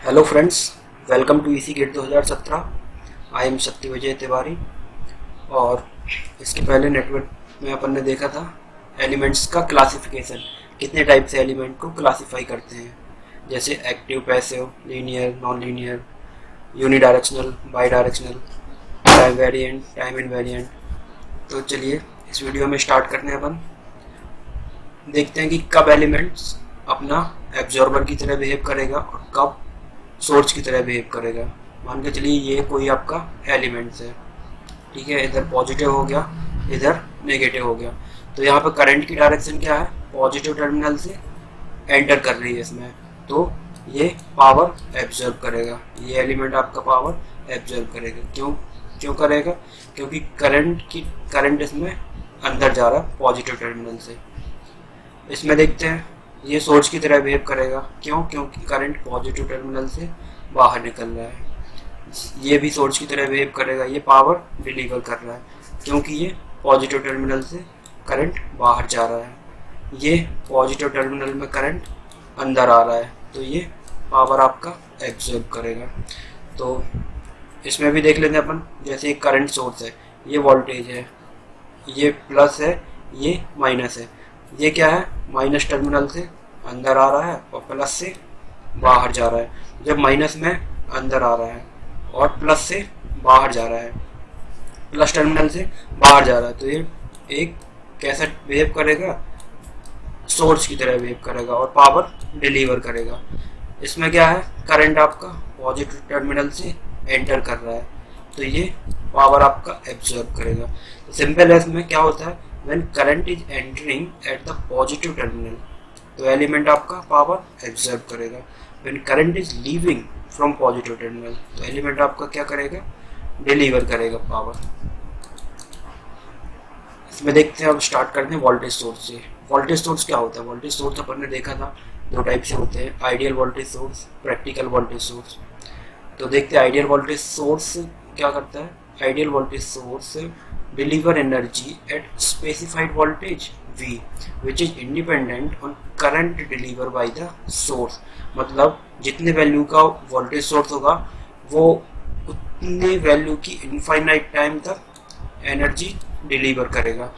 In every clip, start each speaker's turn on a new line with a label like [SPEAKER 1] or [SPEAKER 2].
[SPEAKER 1] Hello friends, welcome to इसी gate 2017। I am शक्ति विजय तिवारी। और इसके पहले नेटवर्क में अपन ने देखा था एलिमेंट्स का क्लासिफिकेशन, कितने टाइप से एलिमेंट को क्लासिफाई करते हैं, जैसे active, passive, linear, non linear, unidirectional, by directional, time variant, time invariant. तो चलिए इस वीडियो में स्टार्ट करते हैं। अपन देखते हैं कि कब एलिमेंट्स अपना एब्जॉर्बर की तरह बिहेव करेगा और कब सोर्स की तरह बिहेव करेगा। मान के चलिए ये कोई आपका एलिमेंट्स है, ठीक है, इधर पॉजिटिव हो गया, इधर नेगेटिव हो गया। तो यहाँ पे करंट की डायरेक्शन क्या है, पॉजिटिव टर्मिनल से एंटर कर रही है इसमें, तो ये पावर एब्जॉर्ब करेगा। ये एलिमेंट आपका पावर एब्जॉर्ब करेगा। क्यों क्यों करेगा? क्योंकि करंट इसमें अंदर जा रहा है पॉजिटिव टर्मिनल से। इसमें देखते हैं ये सोर्स की तरह बिहेव करेगा। क्यों? क्योंकि करंट पॉजिटिव टर्मिनल से बाहर निकल रहा है। ये भी सोर्स की तरह बिहेव करेगा, ये पावर डिलीवर कर रहा है क्योंकि ये पॉजिटिव टर्मिनल से करंट बाहर जा रहा है। ये पॉजिटिव टर्मिनल में करंट अंदर आ रहा है, तो ये पावर आपका एब्जॉर्ब करेगा। तो इसमें भी देख लेते हैं अपन, जैसे एक करंट सोर्स है, ये वोल्टेज है, ये प्लस है, ये माइनस है। ये क्या है, माइनस टर्मिनल से अंदर आ रहा है और प्लस से बाहर जा रहा है। जब माइनस में अंदर आ रहा है और प्लस से बाहर जा रहा है, प्लस टर्मिनल से बाहर जा रहा है, तो ये एक कैसा बिहेव करेगा, सोर्स की तरह बिहेव करेगा और पावर डिलीवर करेगा। इसमें क्या है, करंट आपका पॉजिटिव टर्मिनल से एंटर कर रहा है, तो ये पावर आपका एब्जॉर्ब करेगा। तो सिंपल है, इसमें क्या होता है, when current is entering at the positive terminal, तो एलिमेंट आपका पावर एब्जॉर्ब करेगा। when current is leaving from positive terminal, तो एलिमेंट आपका क्या करेगा, डिलीवर करेगा पावर। इसमें देखते हैं, अब स्टार्ट करते हैं वोल्टेज सोर्स से। वोल्टेज सोर्स क्या होता है? वोल्टेज सोर्स अपन ने देखा था दो टाइप से होते हैं, ideal voltage source, practical voltage source. तो देखते हैं आइडियल वोल्टेज सोर्स क्या करता है। Ideal voltage source deliver energy at specified voltage V, which is independent on current delivered by the source। मतलब जितने वैल्यू का वोल्टेज सोर्स होगा वो उतने वैल्यू की इनफाइनाइट टाइम तक एनर्जी डिलीवर करेगा।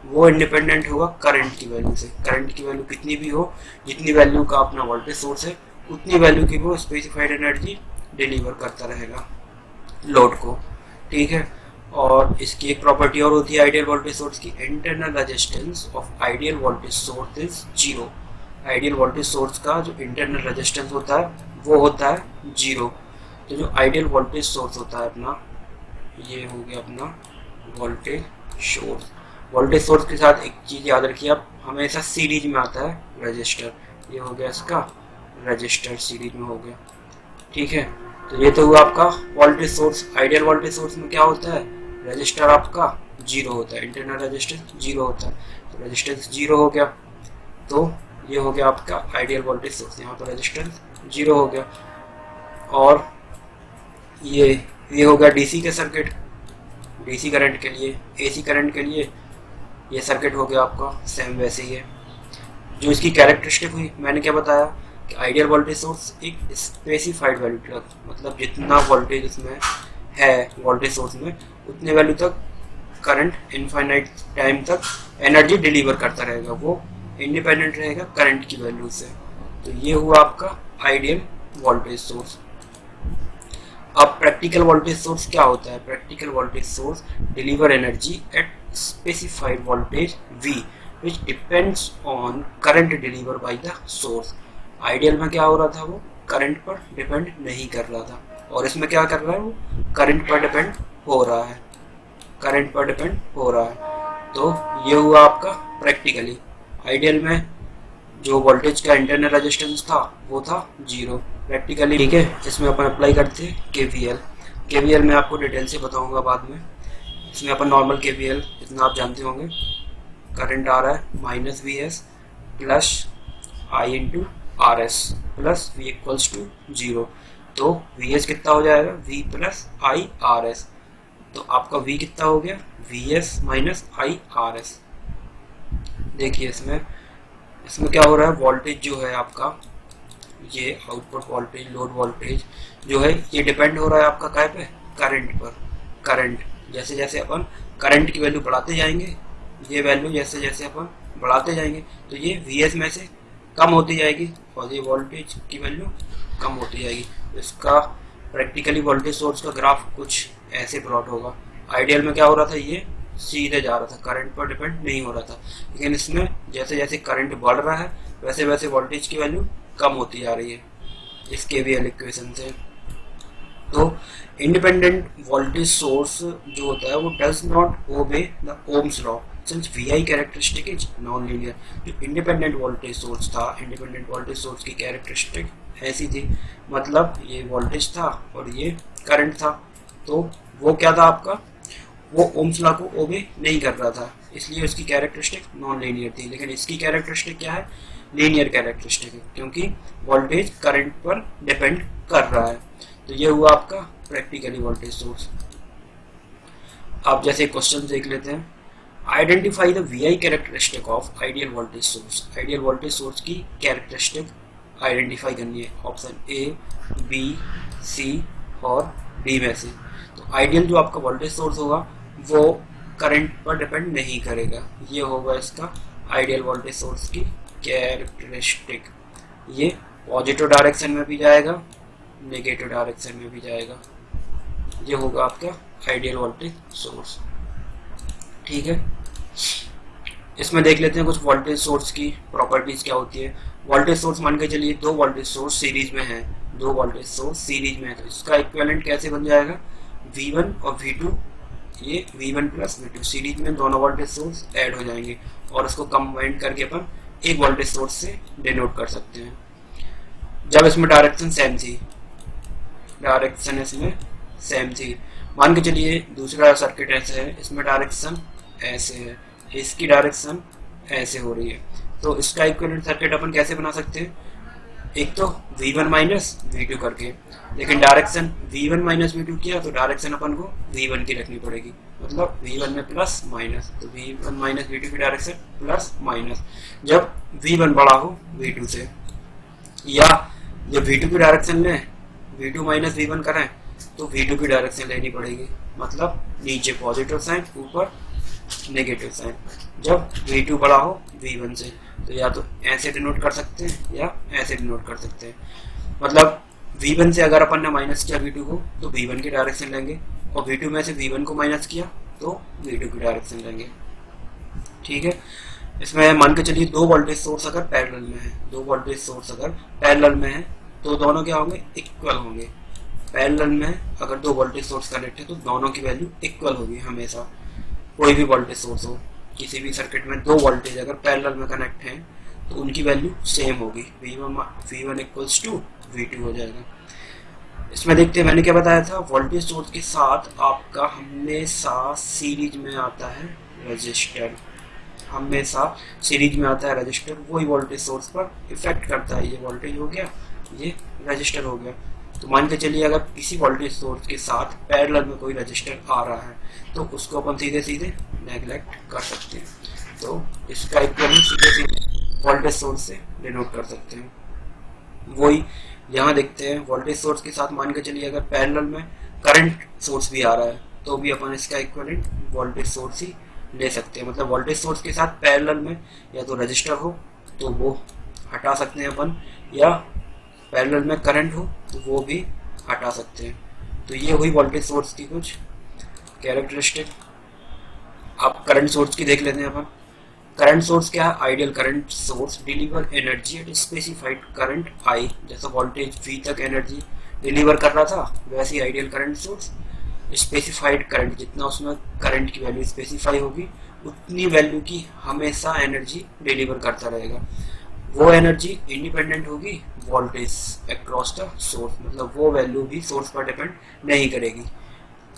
[SPEAKER 1] वो इंडिपेंडेंट होगा करंट की वैल्यू से। करंट की वैल्यू कितनी भी हो, जितनी वैल्यू का अपना वोल्टेज सोर्स है, उतनी वैल्यू की वो स्पेसिफाइड एनर्जी डिलीवर करता रहेगा लोड को, ठीक है। और इसकी एक प्रॉपर्टी और होती है आइडियल वोल्टेज सोर्स की, internal resistance of ideal voltage source is zero. Ideal voltage source का जो इंटरनल रेजिस्टेंस होता है वो होता है जीरो। तो जो आइडियल वोल्टेज सोर्स होता है अपना, ये हो गया अपना वोल्टेज सोर्स। वोल्टेज सोर्स के साथ एक चीज़ याद रखिए आप, हमेशा सीरीज में आता है रजिस्टर। ये हो गया इसका रजिस्टर, सीरीज में हो गया, ठीक है। तो ये तो हुआ आपका voltage source. Ideal voltage source में क्या होता है, रजिस्टर आपका जीरो होता है, इंटरनल रेजिस्टेंस जीरो होता है। तो रेजिस्टेंस जीरो हो गया, तो ये हो गया आपका आइडियल वोल्टेज सोर्स। यहाँ पर रेजिस्टेंस जीरो हो गया। और ये हो गया डीसी के सर्किट, डीसी करंट के लिए। एसी करंट के लिए ये सर्किट हो गया आपका सेम वैसे ही है। जो इसकी कैरेक्टरिस्टिक हुई, मैंने क्या बताया कि आइडियल वोल्टेज सोर्स एक स्पेसिफाइड वैल्यू तक, मतलब जितना वोल्टेज इसमें है वोल्टेज सोर्स में, उतने वैल्यू तक करंट इनफाइनाइट टाइम तक एनर्जी डिलीवर करता रहेगा, वो इंडिपेंडेंट रहेगा करंट की वैल्यू से। तो ये हुआ आपका आइडियल वोल्टेज सोर्स। अब प्रैक्टिकल वोल्टेज सोर्स क्या होता है? Practical voltage source deliver energy at specified voltage V which depends on current delivered by the source। Ideal में क्या हो रहा था, वो करंट पर डिपेंड नहीं कर रहा था, और इसमें क्या कर रहा है, वो करंट पर डिपेंड हो रहा है, करंट पर डिपेंड हो रहा है। तो ये हुआ आपका प्रैक्टिकली। आइडियल में जो वोल्टेज का इंटरनल रेजिस्टेंस था वो था जीरो, प्रैक्टिकली, ठीक है। इसमें अपन अप्लाई करते हैं केवीएल। केवीएल में आपको डिटेल से बताऊंगा बाद में। इसमें अपन नॉर्मल केवीएल इतना आप जानते होंगे, करंट आ रहा है minus V S plus I into R S plus V equals to zero. तो वी एस कितना हो जाएगा, V plus I R S. तो आपका वी कितना हो गया, V S minus I R S. देखिए इसमें क्या हो रहा है, वोल्टेज जो है आपका, ये आउटपुट वोल्टेज, लोड वोल्टेज जो है ये डिपेंड हो रहा है आपका काय पे, करंट पर। करंट जैसे जैसे अपन करंट की वैल्यू बढ़ाते जाएंगे, ये वैल्यू जैसे जैसे अपन बढ़ाते जाएंगे तो ये Vs में से कम होती जाएगी और ये वोल्टेज की वैल्यू कम होती जाएगी। तो इसका प्रैक्टिकली वोल्टेज सोर्स का ग्राफ कुछ ऐसे प्लॉट होगा। आइडियल में क्या हो रहा था, ये सीधे जा रहा था, करंट पर डिपेंड नहीं हो रहा था, लेकिन इसमें जैसे जैसे करंट बढ़ रहा है वैसे वैसे वोल्टेज की वैल्यू कम होती जा रही है इस केवीएल इक्वेशन से। तो इंडिपेंडेंट वोल्टेज सोर्स जो होता है वो does not obey the Ohm's law since V characteristic is non linear. जो इंडिपेंडेंट वोल्टेज सोर्स था, इंडिपेंडेंट वोल्टेज सोर्स की कैरेक्टरिस्टिक ऐसी थी, मतलब ये वोल्टेज था और ये करंट था, तो वो क्या था आपका, वो ओम्स लॉ को ओबे नहीं कर रहा था, इसलिए उसकी कैरेक्टरिस्टिक नॉन लीनियर थी। लेकिन इसकी कैरेक्टरिस्टिक क्या है, लीनियर कैरेक्टरिस्टिक है, क्योंकि वोल्टेज करंट पर डिपेंड कर रहा है। तो ये हुआ आपका प्रैक्टिकली वोल्टेज सोर्स। आप जैसे क्वेश्चन देख लेते हैं, identify the V characteristic of ideal voltage source. Ideal voltage source की कैरेक्टरिस्टिक आइडेंटिफाई करनी है, ऑप्शन ए, बी, सी और डी में से। तो आइडियल जो आपका वोल्टेज सोर्स होगा वो करंट पर डिपेंड नहीं करेगा, ये होगा इसका आइडियल वोल्टेज सोर्स की कैरेक्टरिस्टिक। ये पॉजिटिव डायरेक्शन में भी जाएगा, नेगेटिव डायरेक्शन में भी जाएगा, ये होगा आपका आइडियल वोल्टेज सोर्स। ठीक है, इसमें देख लेते हैं कुछ वोल्टेज सोर्स की प्रॉपर्टीज क्या होती है। वोल्टेज सोर्स मान के चलिए दो वोल्टेज सोर्स सीरीज में है, दो वोल्टेज सोर्स सीरीज में है, तो इसका इक्विवेलेंट कैसे बन जाएगा, V1 और V2, ये V1 प्लस V2 सीरीज में दोनों वोल्टेज सोर्स ऐड हो जाएंगे और उसको कंबाइन करके अपन एक वोल्टेज सोर्स से डिनोट कर सकते हैं। जब इसमें डायरेक्शन सेम थी, डायरेक्शन इसमें सेम थी, मान के चलिए दूसरा सर्किट ऐसे है, इसमें डायरेक्शन ऐसे है, इसकी डायरेक्शन ऐसे हो रही है, तो इसका इक्विवेलेंट सर्किट अपन कैसे बना सकते हैं, एक तो V1 माइनस V2 करके, लेकिन डायरेक्शन V1 माइनस V2 किया तो डायरेक्शन अपन को V1 की रखनी पड़ेगी, मतलब V1 में प्लस माइनस, तो V1 माइनस V2 की डायरेक्शन प्लस माइनस। जब V1 बड़ा हो V2 से, या जब V2 की डायरेक्शन में V2 माइनस V1 करें तो V2 की डायरेक्शन लेनी पड़ेगी, मतलब नीचे पॉजिटिव साइन ऊपर नेगेटिव साइन। जब V2 बड़ा हो V1 से तो या तो ऐसे डिनोट कर सकते हैं या ऐसे डिनोट कर सकते हैं, मतलब V1 से अगर अपन ने माइनस किया V2 को तो V1 की डायरेक्शन लेंगे, और V2 में से V1 को माइनस किया तो V2 की डायरेक्शन लेंगे। ठीक है, इसमें मान के चलिए दो वोल्टेज सोर्स अगर पैरेलल में है, दो वोल्टेज सोर्स अगर पैरेलल में है तो दोनों क्या होंगे, इक्वल होंगे। पैरेलल में अगर दो वोल्टेज सोर्स कनेक्ट है तो दोनों की वैल्यू इक्वल होगी हमेशा, कोई भी वोल्टेज सोर्स हो, किसी भी सर्किट में दो वोल्टेज अगर पैरेलल में कनेक्ट हैं तो उनकी वैल्यू सेम होगी, V1 इक्वल्स टू V2 हो जाएगा। इसमें देखते हैं मैंने क्या बताया था, वोल्टेज सोर्स के साथ आपका हमेशा सीरीज में आता है रजिस्टर, हमेशा सीरीज में आता है रजिस्टर, वही वोल्टेज सोर्स पर इफेक्ट करता है। ये वोल्टेज हो गया, ये रजिस्टर हो गया। तो मान के चलिए अगर किसी वोल्टेज सोर्स के साथ पैरेलल में कोई रजिस्टर आ रहा है तो उसको अपन सीधे सीधे नेग्लेक्ट कर सकते हैं, तो इसका इक्विवेलेंट सीधे सीधे वोल्टेज सोर्स से डिनोट कर सकते हैं। वही यहाँ देखते हैं, वोल्टेज सोर्स के साथ मान के चलिए अगर पैरेलल में करंट सोर्स भी आ रहा है तो भी अपन इसका इक्विवेलेंट वोल्टेज सोर्स ही ले सकते हैं, मतलब वोल्टेज सोर्स के साथ पैरेलल में या तो रजिस्टर हो तो वो हटा सकते हैं अपन, या पैरेलल में करंट हो तो वो भी हटा सकते हैं। तो ये हुई वोल्टेज सोर्स की कुछ कैरेक्टरिस्टिक। अब करंट सोर्स की देख लेते हैं अपन। करंट सोर्स क्या है, ideal current source deliver energy at specified current I, जैसा वोल्टेज V तक एनर्जी डिलीवर कर रहा था वैसे ही ideal current source specified current, जितना उसमें करंट की वैल्यू स्पेसिफाई होगी उतनी वैल्यू की हमेशा एनर्जी डिलीवर करता रहेगा। वो एनर्जी इंडिपेंडेंट होगी वोल्टेज अक्रॉस द सोर्स, मतलब वो वैल्यू भी सोर्स पर डिपेंड नहीं करेगी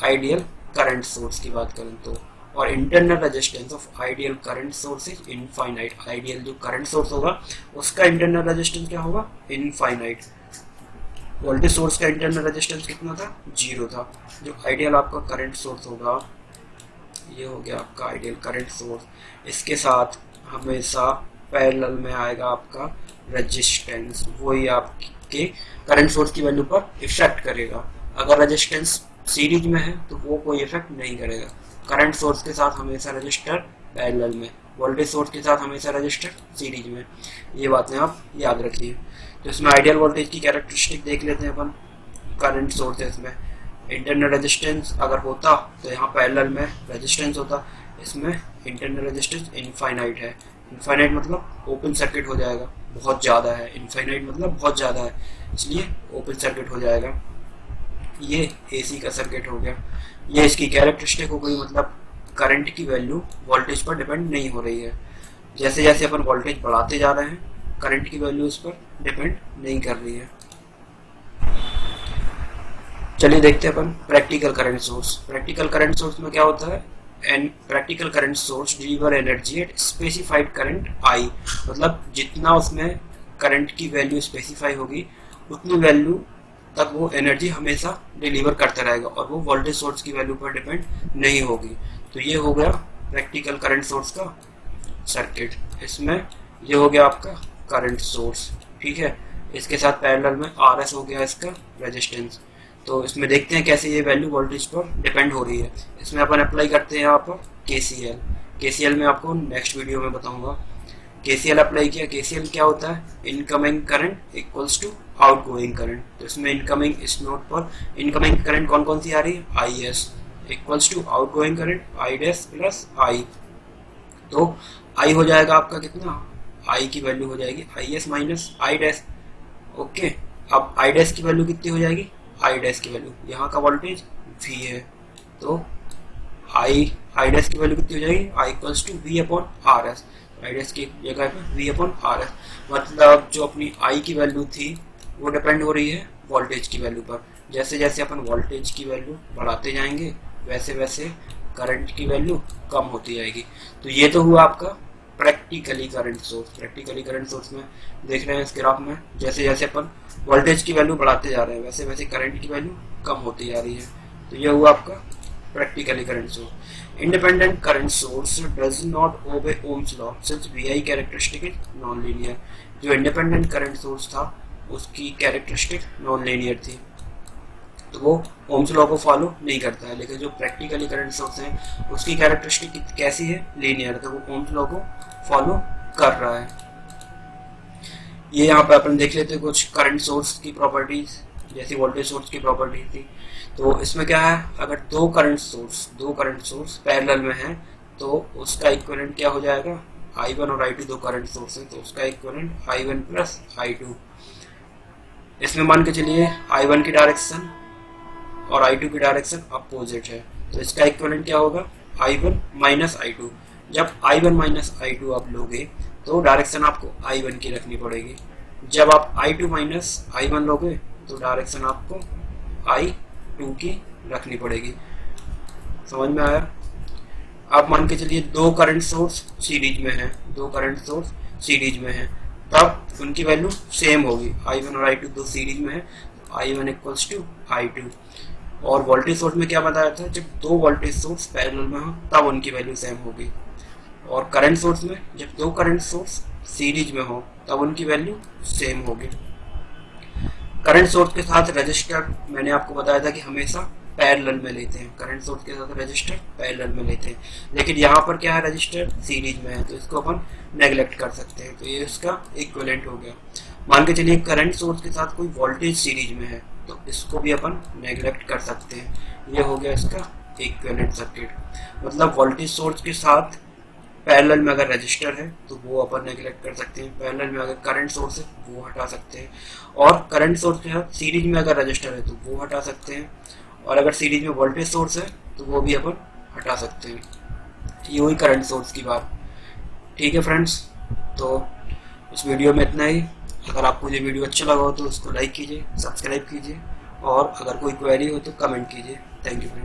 [SPEAKER 1] आइडियल करंट सोर्स की बात करें तो। और internal resistance of ideal current source is infinite, ideal जो करंट सोर्स होगा उसका इंटरनल रेजिस्टेंस क्या होगा, इनफाइनाइट। वोल्टेज सोर्स का इंटरनल रेजिस्टेंस कितना था, 0 था। जो आइडियल आपका करंट सोर्स होगा, ये हो गया आपका आइडियल करंट सोर्स, इसके साथ हमेशा पैरेलल में आएगा आपका रेजिस्टेंस, वही आपकी के करंट सोर्स की वैल्यू पर इफेक्ट करेगा। अगर रेजिस्टेंस सीरीज में है तो वो कोई इफेक्ट नहीं करेगा। करंट सोर्स के साथ हमेशा रजिस्टर पैरेलल में, वोल्टेज सोर्स के साथ हमेशा रजिस्टर सीरीज में। ये बातें आप याद रखिए। तो इसमें आइडियल वोल्टेज की कैरेक्टरिस्टिक देख लेते हैं अपन। करंट सोर्सेस में इंटरनल रेजिस्टेंस अगर होता तो यहाँ पैरेलल में रेजिस्टेंस होता, इसमें इंटरनल रेजिस्टेंस इनफाइनाइट है। इनफाइनाइट मतलब ओपन सर्किट हो जाएगा, बहुत ज़्यादा है। इनफाइनाइट मतलब बहुत ज़्यादा है, इसलिए ओपन सर्किट हो जाएगा। ये एसी का सर्किट हो गया। ये इसकी कैरेक्टरिस्टिक हो गई, मतलब करंट की वैल्यू वोल्टेज पर डिपेंड नहीं हो रही है। जैसे जैसे अपन वोल्टेज बढ़ाते जा रहे हैं करंट की वैल्यू उस पर डिपेंड नहीं कर रही है। चलिए देखते हैं अपन practical current source. Practical current source में क्या होता है, and practical current source deliver energy at specified current I, मतलब जितना उसमें करंट की वैल्यू स्पेसिफाई होगी उतनी वैल्यू तक वो एनर्जी हमेशा डिलीवर करता रहेगा और वो वोल्टेज सोर्स की वैल्यू पर डिपेंड नहीं होगी। तो ये हो गया प्रैक्टिकल करंट सोर्स का सर्किट। इसमें ये हो गया आपका करंट सोर्स, ठीक है। इसके साथ पैरेलल में RS हो गया इसका रेजिस्टेंस। तो इसमें देखते हैं कैसे ये वैल्यू वोल्टेज पर डिपेंड हो रही है। इसमें अपन अप्लाई करते हैं यहाँ पर KCL। KCL में आपको नेक्स्ट वीडियो में बताऊंगा। KCL अप्लाई किया। KCL क्या होता है, incoming current equals to outgoing current. तो इसमें इनकमिंग इस नोड पर इनकमिंग करंट कौन कौन सी आ रही है, IS equals to outgoing current I dash plus I। तो I हो जाएगा आपका कितना, I की वैल्यू हो जाएगी IS minus I dash. Okay, अब I डैश की वैल्यू कितनी हो जाएगी, I डैश की वैल्यू, यहाँ का वोल्टेज V है तो I डैश की वैल्यू कितनी हो जाएगी, I equals to V upon RS। I dash की जगह पे V अपॉन RS, मतलब जो अपनी I की वैल्यू थी वो डिपेंड हो रही है वोल्टेज की वैल्यू पर। जैसे जैसे अपन वोल्टेज की वैल्यू बढ़ाते जाएंगे वैसे वैसे करंट की वैल्यू कम होती जाएगी। तो ये तो हुआ आपका practically current source. Practically current source में देख रहे हैं इस ग्राफ में जैसे जैसे अपन वोल्टेज की वैल्यू बढ़ाते जा रहे हैं वैसे वैसे करंट की वैल्यू कम होती जा रही है। तो ये हुआ आपका practically current source. Independent current source does not ओबे ohms law since VI characteristic is non linear. जो इंडिपेंडेंट करंट सोर्स था उसकी कैरेक्टरिस्टिक नॉन लीनियर थी तो वो ओम्स लॉ को फॉलो नहीं करता है। लेकिन जो प्रैक्टिकली करंट सोर्स है उसकी कैरेक्टरिस्टिक कैसी है, लीनियर, तो वो ओम्स लॉ को फॉलो कर रहा है। ये यहाँ पे अपन देख लेते हैं कुछ करंट सोर्स की प्रॉपर्टीज, जैसी वोल्टेज सोर्स की प्रॉपर्टी थी। तो इसमें क्या है, अगर दो करंट सोर्स पैरेलल में है तो उसका इक्विवेलेंट क्या हो जाएगा, I1 और I2 दो करंट सोर्स है तो उसका इक्विवेलेंट I1 प्लस I2। इसमें मान के चलिए I1 की डायरेक्शन और I2 की डायरेक्शन अपोजिट है तो इसका इक्विवेलेंट क्या होगा, I1 माइनस I2। जब I1 माइनस I2 आप लोगे तो डायरेक्शन आपको I1 की रखनी पड़ेगी। जब आप I2 माइनस I1 लोगे तो डायरेक्शन आपको I2 की रखनी पड़ेगी। समझ में आया। आप मान के चलिए दो करंट सोर्स सीरीज में है तब उनकी वैल्यू सेम होगी। I1 और I2 दो सीरीज में है तो I1 इक्वल्स टू I2। और वोल्टेज सोर्स में क्या बताया था, जब दो वोल्टेज सोर्स पैरेलल में हो तब उनकी वैल्यू सेम होगी। और करंट सोर्स में जब दो करंट सोर्स सीरीज में हो तब उनकी वैल्यू सेम होगी। करंट सोर्स के साथ रजिस्टर मैंने आपको बताया था कि हमेशा पैरेलल में लेते हैं। करंट सोर्स के साथ रजिस्टर पैरेलल में लेते हैं, लेकिन यहाँ पर क्या है, रजिस्टर सीरीज में है तो इसको अपन नेग्लेक्ट कर सकते हैं। तो ये इसका इक्विवेलेंट हो गया। मान के चलिए करंट सोर्स के साथ कोई वोल्टेज सीरीज में है तो इसको भी अपन नेग्लेक्ट कर सकते हैं। ये हो गया इसका इक्विवेलेंट सर्किट। मतलब वोल्टेज सोर्स के साथ पैरेलल में अगर रजिस्टर है तो वो अपन नेग्लेक्ट कर सकते हैं, पैरेलल में अगर करंट सोर्स है वो हटा सकते हैं, और करंट सोर्स के साथ सीरीज में अगर रजिस्टर है तो वो हटा सकते हैं, और अगर सीरीज में वोल्टेज सोर्स है तो वो भी अपन हटा सकते हैं। ये हुई करंट सोर्स की बात। ठीक है फ्रेंड्स, तो इस वीडियो में इतना ही। अगर आपको ये वीडियो अच्छा लगा हो तो उसको लाइक कीजिए, सब्सक्राइब कीजिए, और अगर कोई क्वेरी हो तो कमेंट कीजिए। Thank you friends.